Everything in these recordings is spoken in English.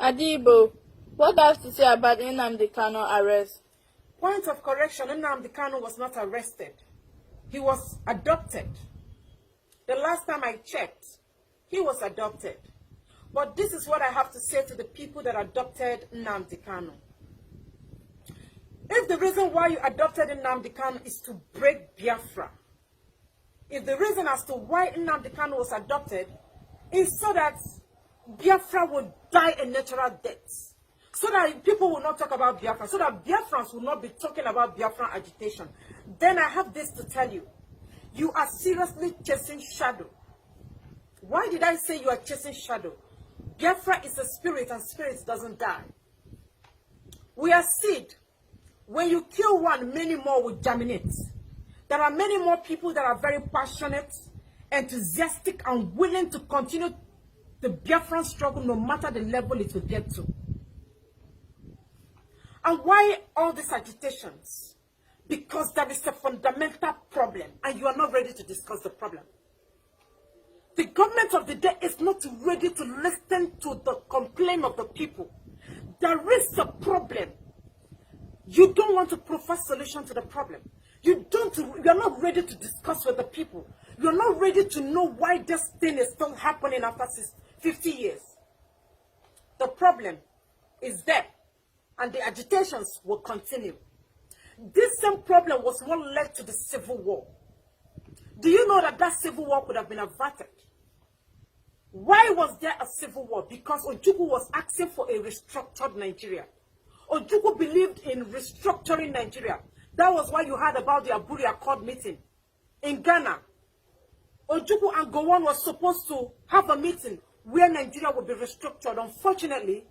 Adibo, what do you have to say about Nnamdi Kanu arrest? Point of correction, Nnamdi Kanu was not arrested. He was adopted. The last time I checked, he was adopted. But this is what I have to say to the people that adopted Nnamdi Kanu. If the reason why you adopted Nnamdi Kanu is to break Biafra, if the reason as to why Nnamdi Kanu was adopted is so that Biafra would die a natural death, so that people will not talk about Biafra, so that Biafrans will not be talking about Biafra agitation, then I have this to tell you. You are seriously chasing shadow. Why did I say you are chasing shadow? Biafra is a spirit, and spirit doesn't die. We are seed. When you kill one, many more will germinate. There are many more people that are very passionate, enthusiastic, and willing to continue the Biafran struggle no matter the level it will get to. And why all these agitations? Because there is a fundamental problem, and you are not ready to discuss the problem. The government of the day is not ready to listen to the complaint of the people. There is a problem. You don't want to provide solution to the problem. You are not ready to discuss with the people. You're not ready to know why this thing is still happening after 50 years. The problem is there, and the agitations will continue. This same problem was what led to the civil war. Do you know that that civil war could have been averted? Why was there a civil war? Because Ojukwu was asking for a restructured Nigeria. Ojukwu believed in restructuring Nigeria. That was why you heard about the Aburi Accord meeting in Ghana. Ojukwu and Gowon was supposed to have a meeting where Nigeria would be restructured. Unfortunately,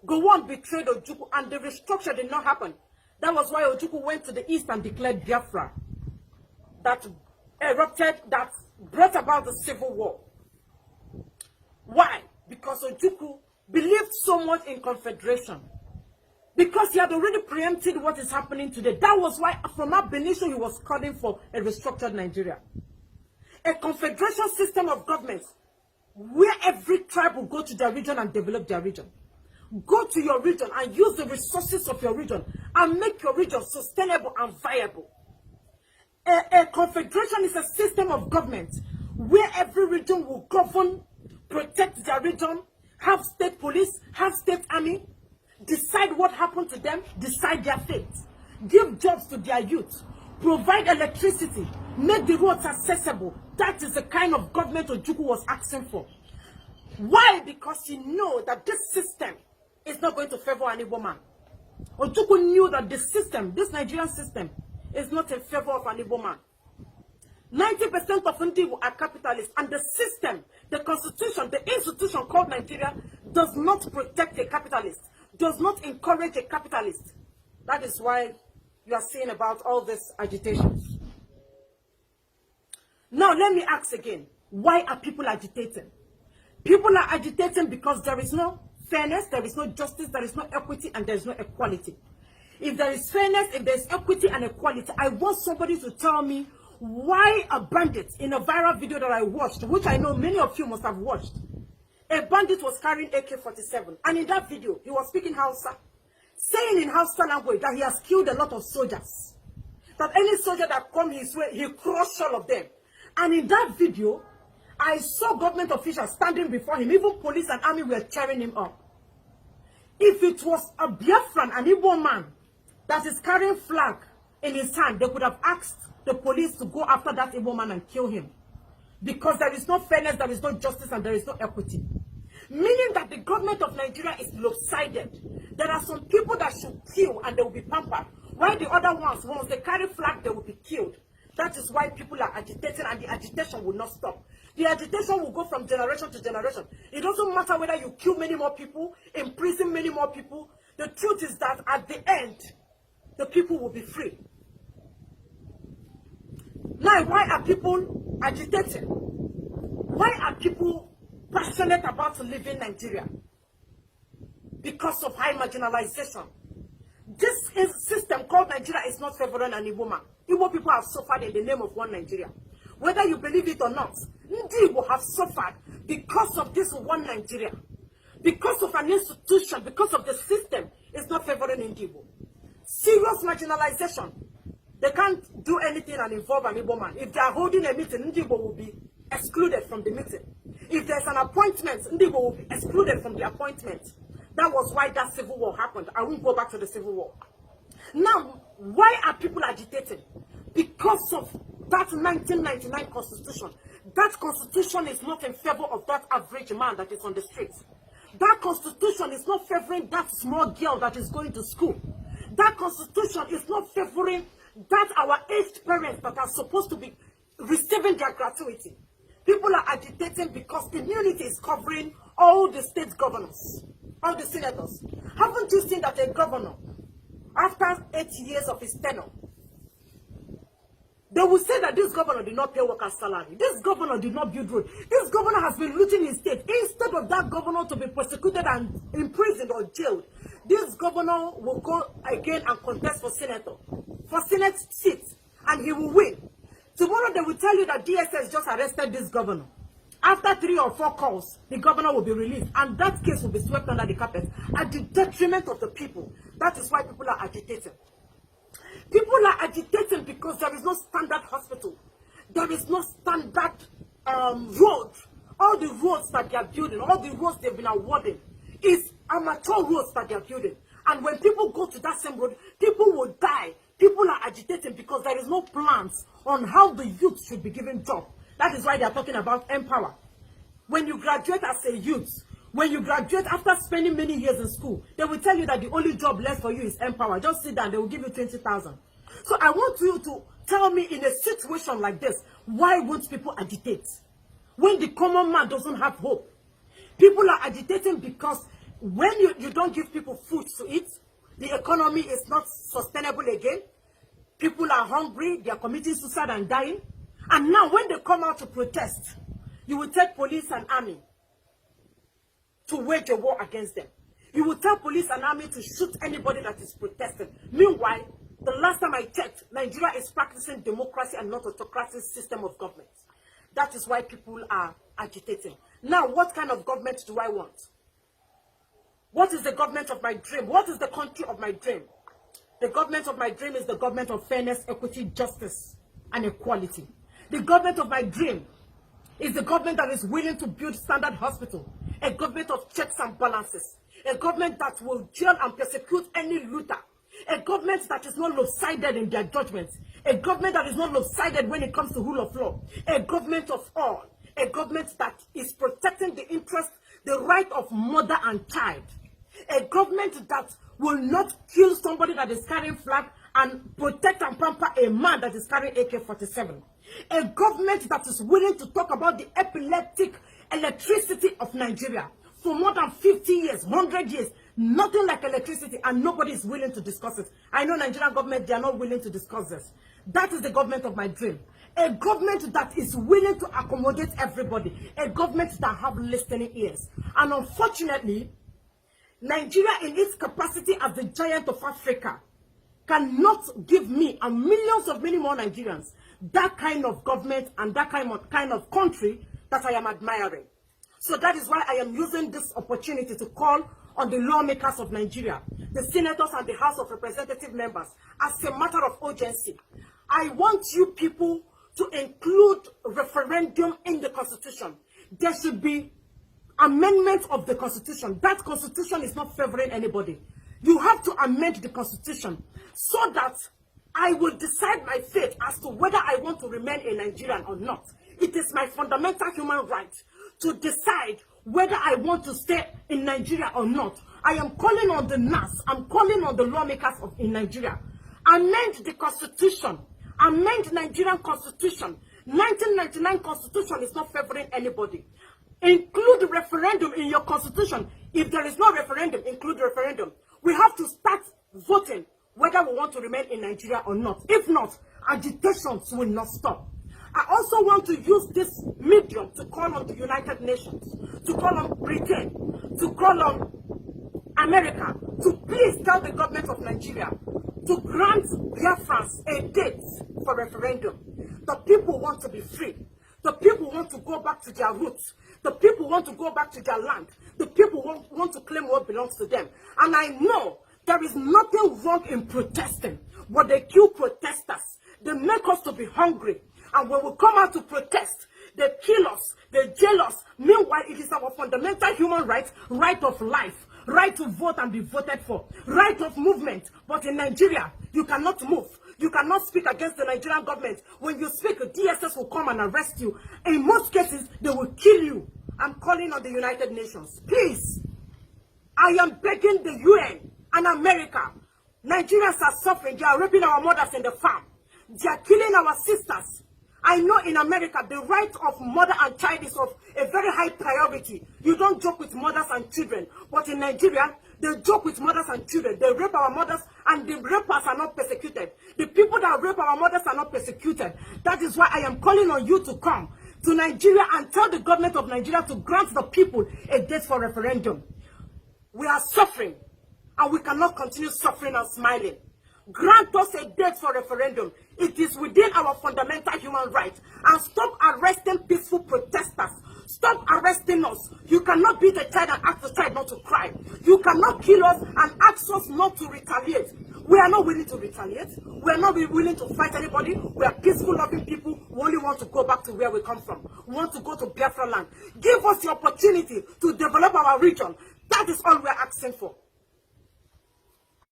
Gowon betrayed Ojukwu and the restructure did not happen. That was why Ojukwu went to the east and declared Biafra. That erupted, that brought about the civil war. Why? Because Ojukwu believed so much in confederation. Because he had already preempted what is happening today. That was why from Ab Initio he was calling for a restructured Nigeria. A confederation system of governments where every tribe will go to their region and develop their region. Go to your region and use the resources of your region and make your region sustainable and viable. A confederation is a system of government where every region will govern, protect their region, have state police, have state army, decide what happened to them, decide their fate, give jobs to their youth, provide electricity, make the roads accessible. That is the kind of government Ojukwu was asking for. Why? Because he knew that this system is not going to favor any woman. Ojukwu knew that the system, this Nigerian system, is not in favor of any woman. 90% of Ndigo are capitalists, and the system, the constitution, the institution called Nigeria does not protect a capitalist, does not encourage a capitalist. That is why you are seeing about all this agitations. Now let me ask again, why are people agitating? People are agitating because there is no fairness, there is no justice, there is no equity, and there is no equality. If there is fairness, if there is equity and equality, I want somebody to tell me why a bandit in a viral video that I watched, which I know many of you must have watched, a bandit was carrying AK-47, and in that video, he was speaking Hausa, saying in Hausa language that he has killed a lot of soldiers, that any soldier that come his way, he crushed all of them. And in that video, I saw government officials standing before him, even police and army were cheering him up. If it was a Biafran, an Igbo man, that is carrying flag in his hand, they could have asked the police to go after that Igbo man and kill him. Because there is no fairness, there is no justice, and there is no equity. Meaning that the government of Nigeria is lopsided. There are some people that should kill and they will be pampered, while the other ones, once they carry flag, they will be killed. That is why people are agitating, and the agitation will not stop. The agitation will go from generation to generation. It doesn't matter whether you kill many more people, imprison many more people. The truth is that at the end, the people will be free. Now, why are people agitating? Why are people passionate about living Nigeria? Because of high marginalization. This system called Nigeria is not favoring any woman. Igbo people have suffered in the name of one Nigeria. Whether you believe it or not, Ndi Igbo have suffered because of this one Nigeria. because of an institution, because of the system, is not favoring Ndigbo. Serious marginalization. They can't do anything and involve an Igbo man. If they are holding a meeting, Ndigbo will be excluded from the meeting. If there's an appointment, Ndigbo will be excluded from the appointment. That was why that civil war happened. I won't go back to the civil war. Now, why are people agitating? Because of that 1999 constitution. That constitution is not in favor of that average man that is on the streets. That constitution is not favoring that small girl that is going to school. That constitution is not favoring that our aged parents that are supposed to be receiving their gratuity. People are agitating because immunity is covering all the state governors, all the senators. Haven't you seen that a governor, after 8 years of his tenure, they will say that this governor did not pay workers' salary. This governor did not build roads. This governor has been looting his state. Instead of that governor to be prosecuted and imprisoned or jailed, this governor will go again and contest for senator, for senate seats, and he will win. Tomorrow they will tell you that DSS just arrested this governor. After 3 or 4 calls, the governor will be released, and that case will be swept under the carpet at the detriment of the people. That is why people are agitating. People are agitating because there is no standard hospital. There is no standard road. All the roads that they are building, all the roads they've been awarding, is amateur roads that they are building. And when people go to that same road, people will die. People are agitating because there is no plans on how the youth should be given job. That is why they are talking about Empower. When you graduate as a youth, when you graduate after spending many years in school, they will tell you that the only job left for you is Empower. Just sit down, they will give you 20,000. So I want you to tell me, in a situation like this, why won't people agitate? When the common man doesn't have hope. People are agitating because when you don't give people food to eat, the economy is not sustainable again. People are hungry, they are committing suicide and dying. And now when they come out to protest, you will take police and army to wage a war against them. You will tell police and army to shoot anybody that is protesting. Meanwhile, the last time I checked, Nigeria is practicing democracy and not autocratic system of government. That is why people are agitating. Now, what kind of government do I want? What is the government of my dream? What is the country of my dream? The government of my dream is the government of fairness, equity, justice, and equality. The government of my dream is the government that is willing to build standard hospital, a government of checks and balances, a government that will jail and persecute any looter, a government that is not lopsided in their judgments, a government that is not lopsided when it comes to rule of law, a government of all, a government that is protecting the interest, the right of mother and child, a government that will not kill somebody that is carrying flag and protect and pamper a man that is carrying AK-47. A government that is willing to talk about the epileptic electricity of Nigeria. For more than 50 years, 100 years, nothing like electricity, and nobody is willing to discuss it. I know Nigerian government, they are not willing to discuss this. That is the government of my dream. A government that is willing to accommodate everybody. A government that have listening ears. And unfortunately, Nigeria in its capacity as the giant of Africa cannot give me and millions of many more Nigerians that kind of government and that kind of country that I am admiring. So that is why I am using this opportunity to call on the lawmakers of Nigeria, the senators and the House of Representative members, as a matter of urgency. I want you people to include referendum in the Constitution. There should be amendment of the Constitution. That Constitution is not favoring anybody. You have to amend the Constitution so that I will decide my fate as to whether I want to remain a Nigerian or not. It is my fundamental human right to decide whether I want to stay in Nigeria or not. I am calling on the NAS. I'm calling on the lawmakers in Nigeria. Amend the Constitution. Amend Nigerian Constitution. 1999 Constitution is not favoring anybody. Include referendum in your Constitution. If there is no referendum, include referendum. We have to start voting whether we want to remain in Nigeria or not. If not, agitations will not stop. I also want to use this medium to call on the United Nations, to call on Britain, to call on America, to please tell the government of Nigeria to grant Biafrans a date for referendum. The people want to be free. The people want to go back to their roots. The people want to go back to their land. the people want to claim what belongs to them. And I know there is nothing wrong in protesting, but they kill protesters. They make us to be hungry. And when we come out to protest, they kill us, they jail us. Meanwhile, it is our fundamental human right, right of life, right to vote and be voted for, right of movement. But in Nigeria, you cannot move. You cannot speak against the Nigerian government. When you speak, DSS will come and arrest you. In most cases, they will kill you. I'm calling on the United Nations. Please, I am begging the UN and America. Nigerians are suffering. They are raping our mothers in the farm. They are killing our sisters. I know in America, the right of mother and child is of a very high priority. You don't joke with mothers and children. But in Nigeria, they joke with mothers and children. They rape our mothers, and the rapers are not persecuted. The people that rape our mothers are not persecuted. That is why I am calling on you to come to Nigeria and tell the government of Nigeria to grant the people a date for referendum. We are suffering, and we cannot continue suffering and smiling. Grant us a date for referendum. It is within our fundamental human right. And stop arresting peaceful protesters. Stop arresting us. You cannot beat a child and ask the child not to cry. You cannot kill us and ask us not to retaliate. We are not willing to retaliate. We are not willing to fight anybody. We are peaceful, loving people who only want to go back to where we come from. We want to go to Biafra land. Give us the opportunity to develop our region. That is all we are asking for.